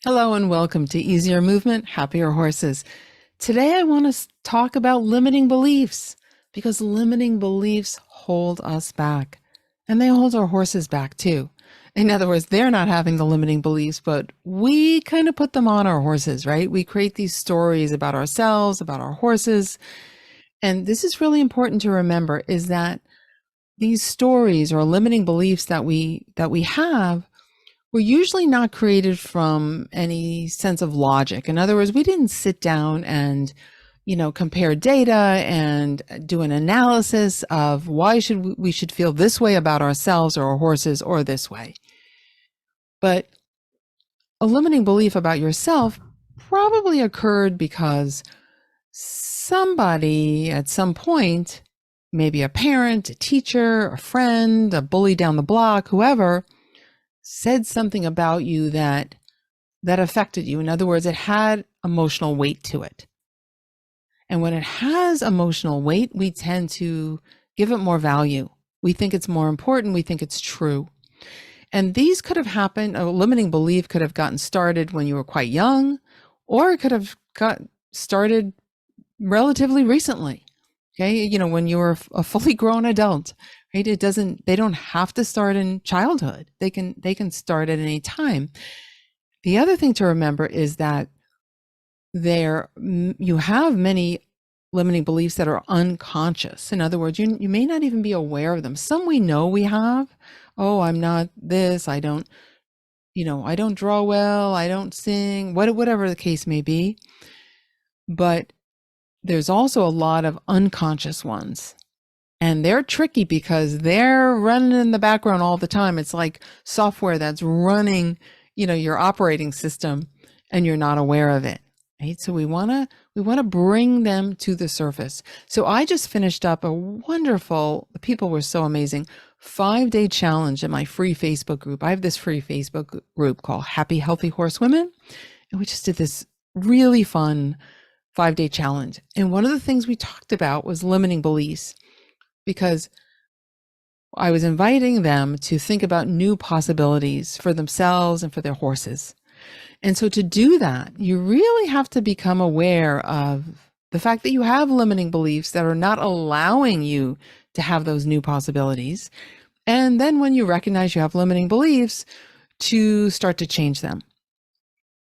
Hello and welcome to Easier Movement, Happier Horses. Today I want to talk about limiting beliefs because limiting beliefs hold us back and they hold our horses back too. In other words, they're not having the limiting beliefs, but we kind of put them on our horses, right? We create these stories about ourselves, about our horses. And this is really important to remember is that these stories or limiting beliefs that we have were usually not created from any sense of logic. In other words, we didn't sit down and, compare data and do an analysis of why we should feel this way about ourselves or our horses or this way. But a limiting belief about yourself probably occurred because somebody at some point, maybe a parent, a teacher, a friend, a bully down the block, whoever, said something about you that affected you. In other words, it had emotional weight to it. And when it has emotional weight, we tend to give it more value. We think it's more important. We think it's true. And these could have happened, a limiting belief could have gotten started when you were quite young, or it could have got started relatively recently. Okay, when you were a fully grown adult, right? They don't have to start in childhood. They can start at any time. The other thing to remember is that you have many limiting beliefs that are unconscious. In other words, you may not even be aware of them. Some we know we have. Oh, I'm not this. I don't draw well. I don't sing, whatever the case may be. But there's also a lot of unconscious ones. And they're tricky because they're running in the background all the time. It's like software that's running, your operating system and you're not aware of it. Right? So we want to bring them to the surface. So I just finished up a wonderful, the people were so amazing, 5-day challenge in my free Facebook group. I have this free Facebook group called Happy Healthy Horsewomen. And we just did this really fun 5-day challenge. And one of the things we talked about was limiting beliefs, because I was inviting them to think about new possibilities for themselves and for their horses. And so to do that, you really have to become aware of the fact that you have limiting beliefs that are not allowing you to have those new possibilities. And then when you recognize you have limiting beliefs, to start to change them.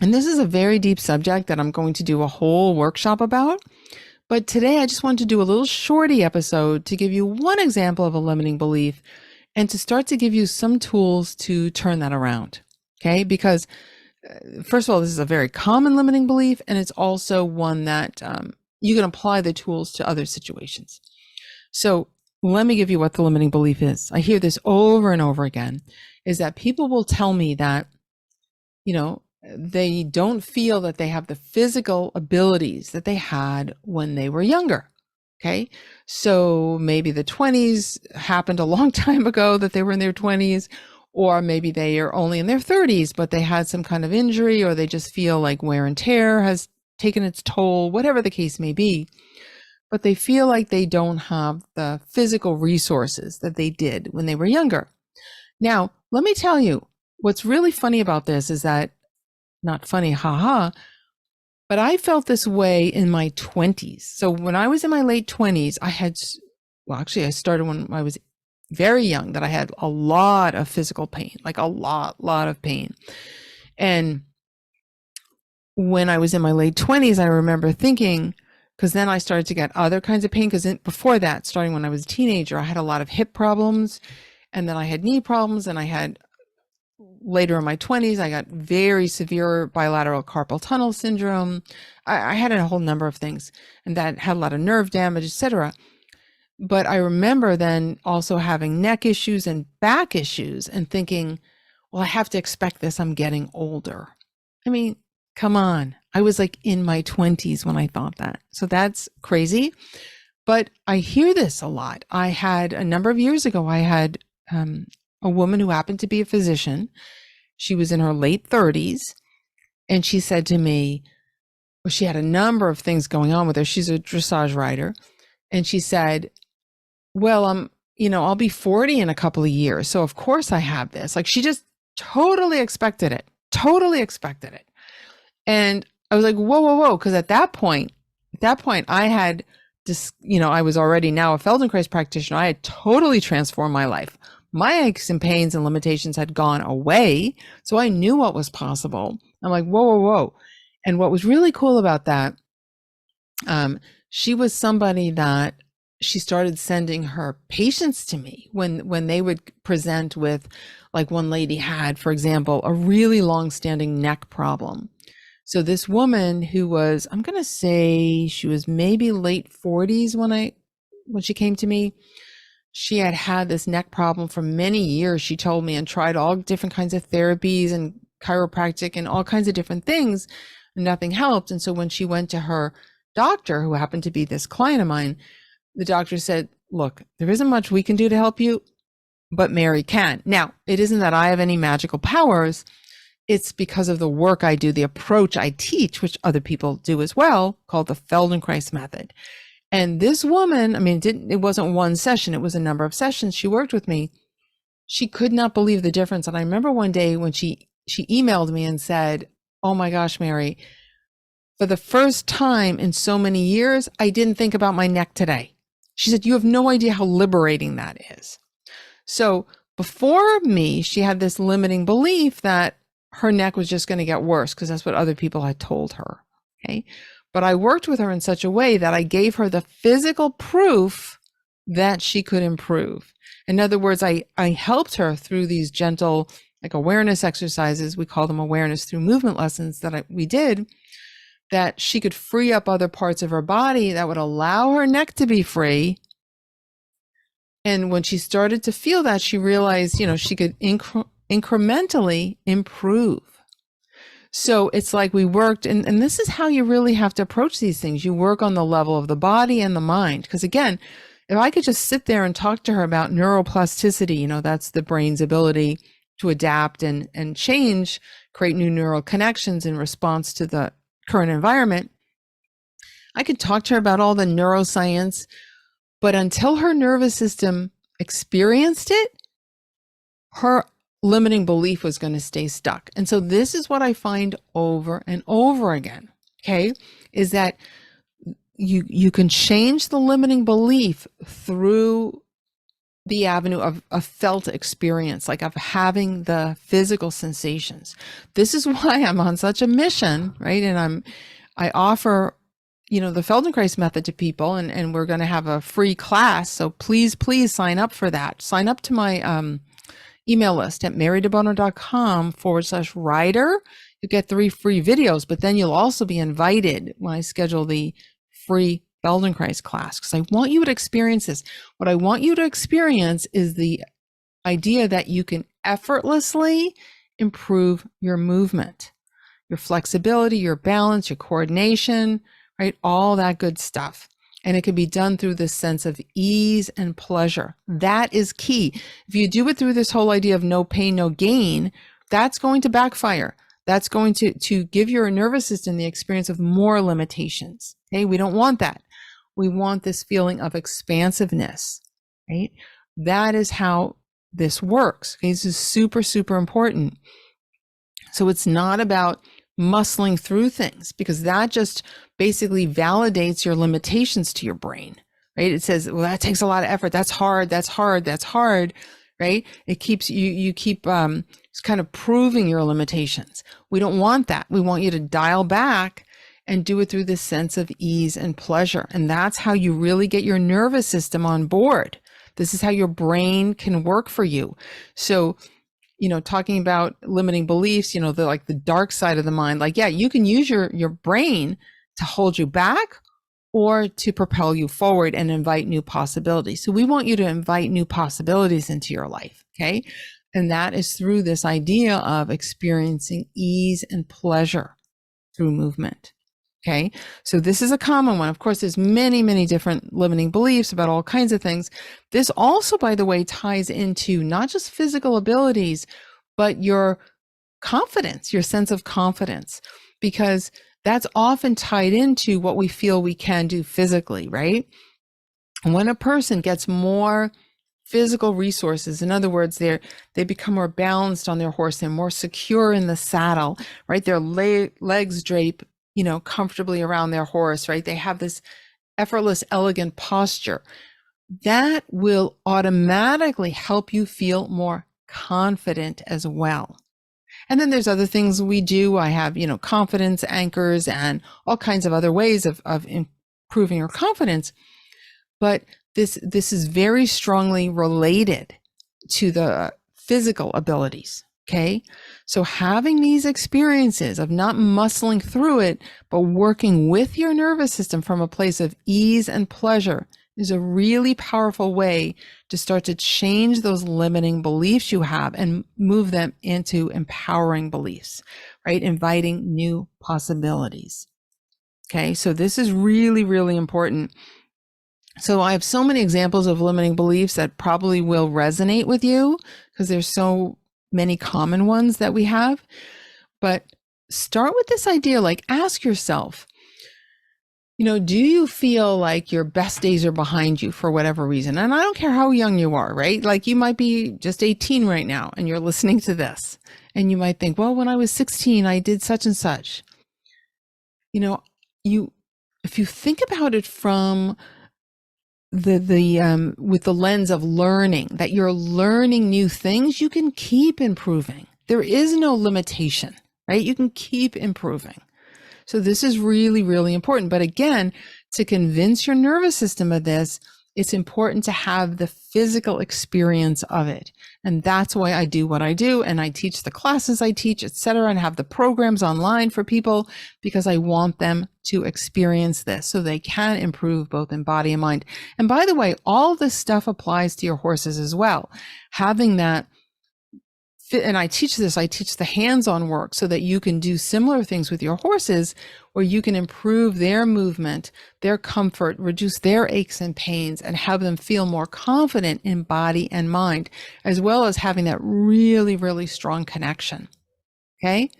And this is a very deep subject that I'm going to do a whole workshop about. But today I just wanted to do a little shorty episode to give you one example of a limiting belief and to start to give you some tools to turn that around. Okay, because first of all, this is a very common limiting belief, and it's also one that you can apply the tools to other situations. So let me give you what the limiting belief is. I hear this over and over again, is that people will tell me that, they don't feel that they have the physical abilities that they had when they were younger. Okay. So maybe the 20s happened a long time ago that they were in their 20s, or maybe they are only in their 30s, but they had some kind of injury, or they just feel like wear and tear has taken its toll, whatever the case may be. But they feel like they don't have the physical resources that they did when they were younger. Now, let me tell you, what's really funny about this is that, not funny, haha, but I felt this way in my 20s. So when I was in my late 20s, I started when I was very young, that I had a lot of physical pain, like a lot of pain. And when I was in my late 20s, I remember thinking, because then I started to get other kinds of pain, because before that, starting when I was a teenager, I had a lot of hip problems, and then I had knee problems, and I had later in my 20s, I got very severe bilateral carpal tunnel syndrome. I had a whole number of things, and that had a lot of nerve damage, etc. But I remember then also having neck issues and back issues and thinking, well, I have to expect this. I'm getting older. I mean, come on. I was like in my 20s when I thought that. So that's crazy. But I hear this a lot. I had a number of years ago, I had a woman who happened to be a physician. She was in her late 30s. And she said to me, well, she had a number of things going on with her. She's a dressage rider. And she said, well, I'll be 40 in a couple of years. So of course I have this. Like, she just totally expected it. And I was like, whoa, whoa, whoa. Cause at that point I had just, I was already now a Feldenkrais practitioner. I had totally transformed my life. My aches and pains and limitations had gone away. So I knew what was possible. I'm like, whoa, whoa, whoa. And what was really cool about that, she was somebody that she started sending her patients to me when they would present with, like, one lady had, for example, a really long-standing neck problem. So this woman who was, I'm going to say she was maybe late 40s when she came to me. She had had this neck problem for many years, she told me, and tried all different kinds of therapies and chiropractic and all kinds of different things. And nothing helped. And so when she went to her doctor, who happened to be this client of mine, the doctor said, look, there isn't much we can do to help you, but Mary can. Now, it isn't that I have any magical powers. It's because of the work I do, the approach I teach, which other people do as well, called the Feldenkrais method. And this woman, I mean, it wasn't one session, it was a number of sessions. She worked with me. She could not believe the difference. And I remember one day when she emailed me and said, oh my gosh, Mary, for the first time in so many years, I didn't think about my neck today. She said, you have no idea how liberating that is. So before me, she had this limiting belief that her neck was just going to get worse because that's what other people had told her. Okay. But I worked with her in such a way that I gave her the physical proof that she could improve. In other words, I helped her through these gentle, like, awareness exercises. We call them awareness through movement lessons that we did, that she could free up other parts of her body that would allow her neck to be free. And when she started to feel that, she realized, she could incrementally improve. So it's like we worked, and this is how you really have to approach these things. You work on the level of the body and the mind. Because again, if I could just sit there and talk to her about neuroplasticity, that's the brain's ability to adapt and change, create new neural connections in response to the current environment. I could talk to her about all the neuroscience, but until her nervous system experienced it, her limiting belief was going to stay stuck. And so this is what I find over and over again, okay, is that you can change the limiting belief through the avenue of felt experience, like of having the physical sensations. This is why I'm on such a mission, right? And I offer, the Feldenkrais method to people, and we're going to have a free class. So please sign up for that. Sign up to my email list at marydebono.com/rider. You get 3 free videos, but then you'll also be invited when I schedule the free Feldenkrais class, because I want you to experience this. What I want you to experience is the idea that you can effortlessly improve your movement, your flexibility, your balance, your coordination, right? All that good stuff. And it can be done through this sense of ease and pleasure. That is key. If you do it through this whole idea of no pain, no gain, that's going to backfire. That's going to give your nervous system the experience of more limitations. Okay, we don't want that. We want this feeling of expansiveness, right? That is how this works. Okay, this is super, super important. So it's not about muscling through things, because that just basically validates your limitations to your brain, right? It says, well, that takes a lot of effort. That's hard. That's hard. That's hard, right? It keeps you keep kind of proving your limitations. We don't want that. We want you to dial back and do it through this sense of ease and pleasure. And that's how you really get your nervous system on board. This is how your brain can work for you. So, talking about limiting beliefs, the dark side of the mind, you can use your brain to hold you back or to propel you forward and invite new possibilities. So we want you to invite new possibilities into your life, okay? And that is through this idea of experiencing ease and pleasure through movement. Okay, so this is a common one. Of course, there's many, many different limiting beliefs about all kinds of things. This also, by the way, ties into not just physical abilities, but your confidence, your sense of confidence, because that's often tied into what we feel we can do physically, right? And when a person gets more physical resources. In other words, they become more balanced on their horse and more secure in the saddle, right? Their legs drape, comfortably around their horse, right? They have this effortless, elegant posture. That will automatically help you feel more confident as well. And then there's other things we do. I have, confidence anchors and all kinds of other ways of improving your confidence. But this is very strongly related to the physical abilities. Okay. So having these experiences of not muscling through it, but working with your nervous system from a place of ease and pleasure is a really powerful way to start to change those limiting beliefs you have and move them into empowering beliefs, right? Inviting new possibilities. Okay. So this is really, really important. So I have so many examples of limiting beliefs that probably will resonate with you because there's so many common ones that we have. But start with this idea, like ask yourself, do you feel like your best days are behind you for whatever reason? And I don't care how young you are, right? Like you might be just 18 right now and you're listening to this and you might think, well, when I was 16, I did such and such. If you think about it from with the lens of learning, that you're learning new things, you can keep improving. There is no limitation, right? You can keep improving. So this is really, really important. But again, to convince your nervous system of this, it's important to have the physical experience of it. And that's why I do what I do. And I teach the classes I teach, etc., and have the programs online for people because I want them to experience this so they can improve both in body and mind. And by the way, all this stuff applies to your horses as well. Having that and I teach the hands-on work so that you can do similar things with your horses where you can improve their movement, their comfort, reduce their aches and pains, and have them feel more confident in body and mind, as well as having that really, really strong connection. Okay.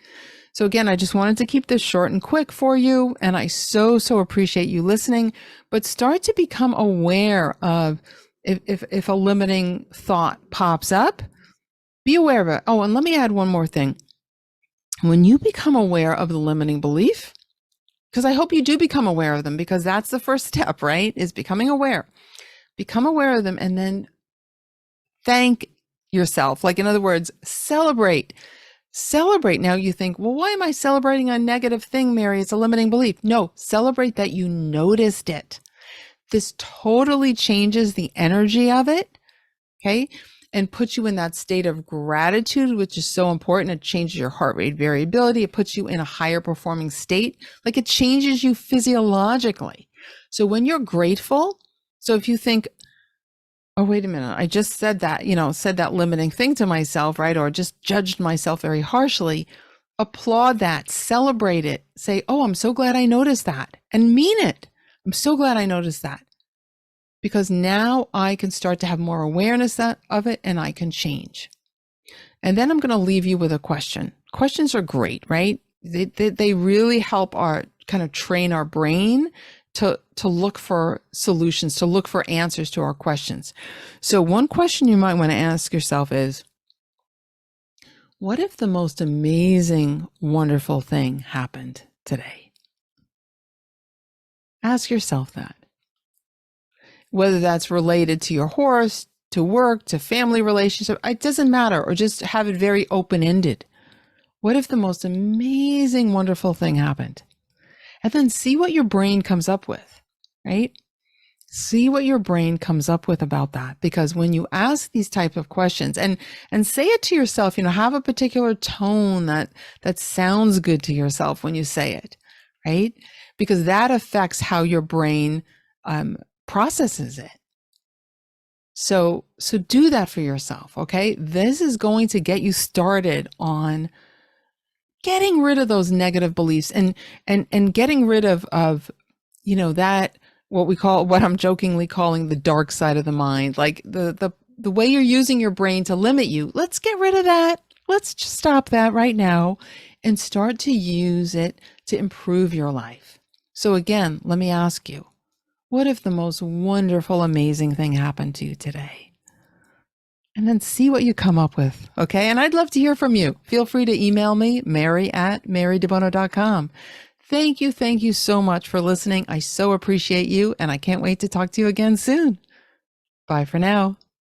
So again, I just wanted to keep this short and quick for you. And I so appreciate you listening, but start to become aware of if a limiting thought pops up. Be aware of it. Oh, and let me add one more thing. When you become aware of the limiting belief, because I hope you do become aware of them, because that's the first step, right? Is becoming aware. Become aware of them and then thank yourself. Like, in other words, celebrate. Celebrate. Now you think, well, why am I celebrating a negative thing, Mary? It's a limiting belief. No, celebrate that you noticed it. This totally changes the energy of it. Okay. And puts you in that state of gratitude, which is so important. It changes your heart rate variability. It puts you in a higher performing state. Like it changes you physiologically. So when you're grateful, so if you think, oh, wait a minute, I just said that, said that limiting thing to myself, right? Or just judged myself very harshly, applaud that, celebrate it, say, oh, I'm so glad I noticed that, and mean it. I'm so glad I noticed that. Because now I can start to have more awareness of it and I can change. And then I'm going to leave you with a question. Questions are great, right? They really help our kind of train our brain to look for solutions, to look for answers to our questions. So one question you might want to ask yourself is, what if the most amazing, wonderful thing happened today? Ask yourself that. Whether that's related to your horse, to work, to family relationship, it doesn't matter, or just have it very open-ended. What if the most amazing, wonderful thing happened? And then see what your brain comes up with, right? See what your brain comes up with about that. Because when you ask these type of questions and say it to yourself, have a particular tone that sounds good to yourself when you say it, right? Because that affects how your brain processes it. So do that for yourself, okay? This is going to get you started on getting rid of those negative beliefs and getting rid of that what I'm jokingly calling the dark side of the mind, like the way you're using your brain to limit you. Let's get rid of that. Let's just stop that right now and start to use it to improve your life. So again, let me ask you, what if the most wonderful, amazing thing happened to you today? and then see what you come up with. Okay. And I'd love to hear from you. Feel free to email me, mary@marydebono.com. Thank you. Thank you so much for listening. I so appreciate you, and I can't wait to talk to you again soon. Bye for now.